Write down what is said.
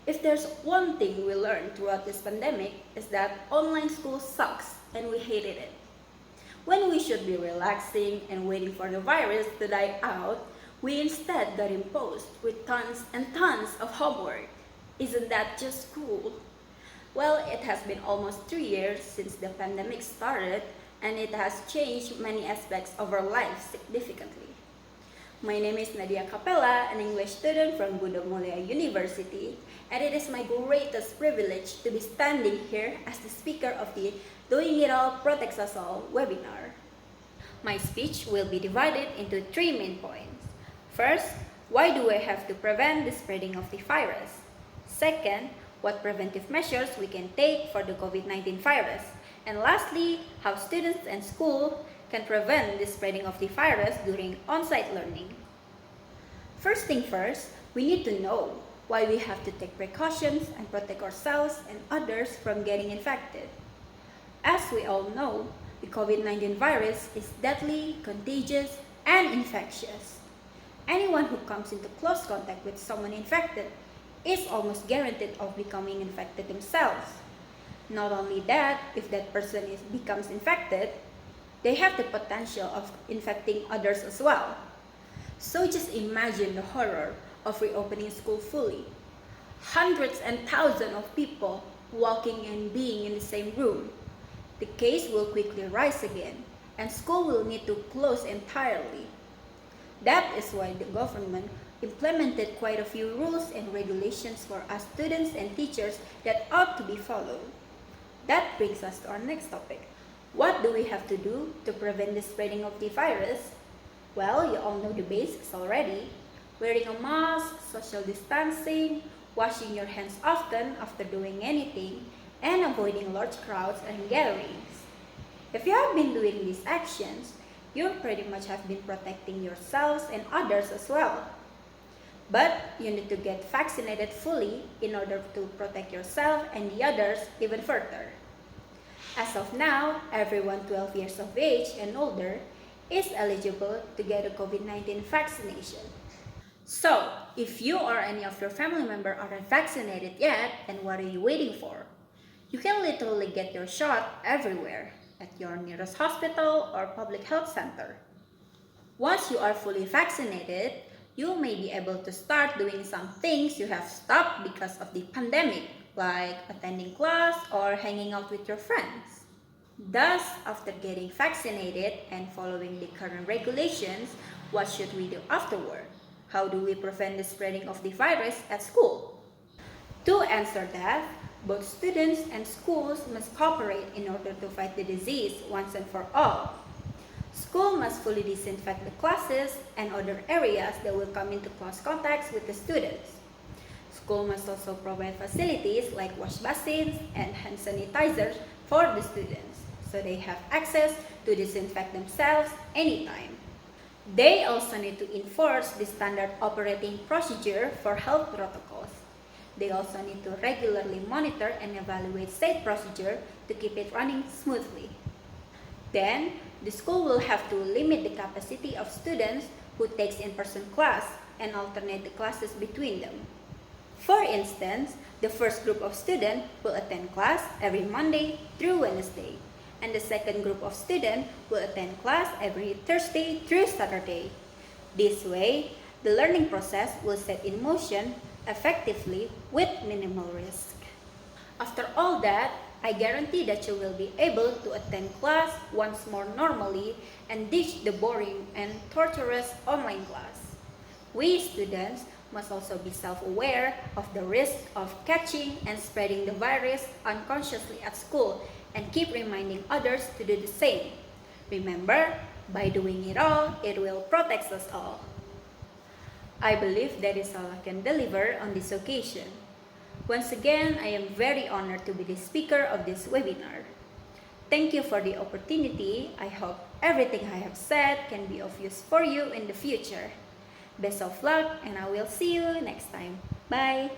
If there's one thing we learned throughout this pandemic is that online school sucks and we hated it. When we should be relaxing and waiting for the virus to die out, we instead got imposed with tons and tons of homework. Isn't that just cool? Well, it has been almost 3 years since the pandemic started, and it has changed many aspects of our lives significantly. My name is Nadia Capella, an English student from Buddha Mulia University, and it is my greatest privilege to be standing here as the speaker of the Doing It All Protects Us All webinar. My speech will be divided into 3 main points. First, why do we have to prevent the spreading of the virus? Second, what preventive measures we can take for the COVID-19 virus? And lastly, how students and school can prevent the spreading of the virus during on-site learning. First thing first, we need to know why we have to take precautions and protect ourselves and others from getting infected. As we all know, the COVID-19 virus is deadly, contagious, and infectious. Anyone who comes into close contact with someone infected is almost guaranteed of becoming infected themselves. Not only that, if that person becomes infected, they have the potential of infecting others as well. So just imagine the horror of reopening school fully. Hundreds and thousands of people walking and being in the same room. The case will quickly rise again, and school will need to close entirely. That is why the government implemented quite a few rules and regulations for us students and teachers that ought to be followed. That brings us to our next topic. What do we have to do to prevent the spreading of the virus? Well, you all know the basics already. Wearing a mask, social distancing, washing your hands often after doing anything, and avoiding large crowds and gatherings. If you have been doing these actions, you pretty much have been protecting yourselves and others as well. But you need to get vaccinated fully in order to protect yourself and the others even further. As of now, everyone 12 years of age and older is eligible to get a COVID-19 vaccination. So, if you or any of your family members aren't vaccinated yet, then what are you waiting for? You can literally get your shot everywhere, at your nearest hospital or public health center. Once you are fully vaccinated, you may be able to start doing some things you have stopped because of the pandemic, like attending class or hanging out with your friends. Thus, after getting vaccinated and following the current regulations, what should we do afterward? How do we prevent the spreading of the virus at school? To answer that, both students and schools must cooperate in order to fight the disease once and for all. School must fully disinfect the classes and other areas that will come into close contacts with the students. School must also provide facilities like wash basins and hand sanitizers for the students, so they have access to disinfect themselves anytime. They also need to enforce the standard operating procedure for health protocols. They also need to regularly monitor and evaluate state procedure to keep it running smoothly. Then, the school will have to limit the capacity of students who takes in-person class and alternate the classes between them. For instance, the first group of students will attend class every Monday through Wednesday, and the second group of students will attend class every Thursday through Saturday. This way, the learning process will set in motion effectively with minimal risk. After all that, I guarantee that you will be able to attend class once more normally and ditch the boring and torturous online class. We students must also be self-aware of the risk of catching and spreading the virus unconsciously at school and keep reminding others to do the same. Remember, by doing it all, it will protect us all. I believe that is all I can deliver on this occasion. Once again, I am very honored to be the speaker of this webinar. Thank you for the opportunity. I hope everything I have said can be of use for you in the future. Best of luck, and I will see you next time. Bye!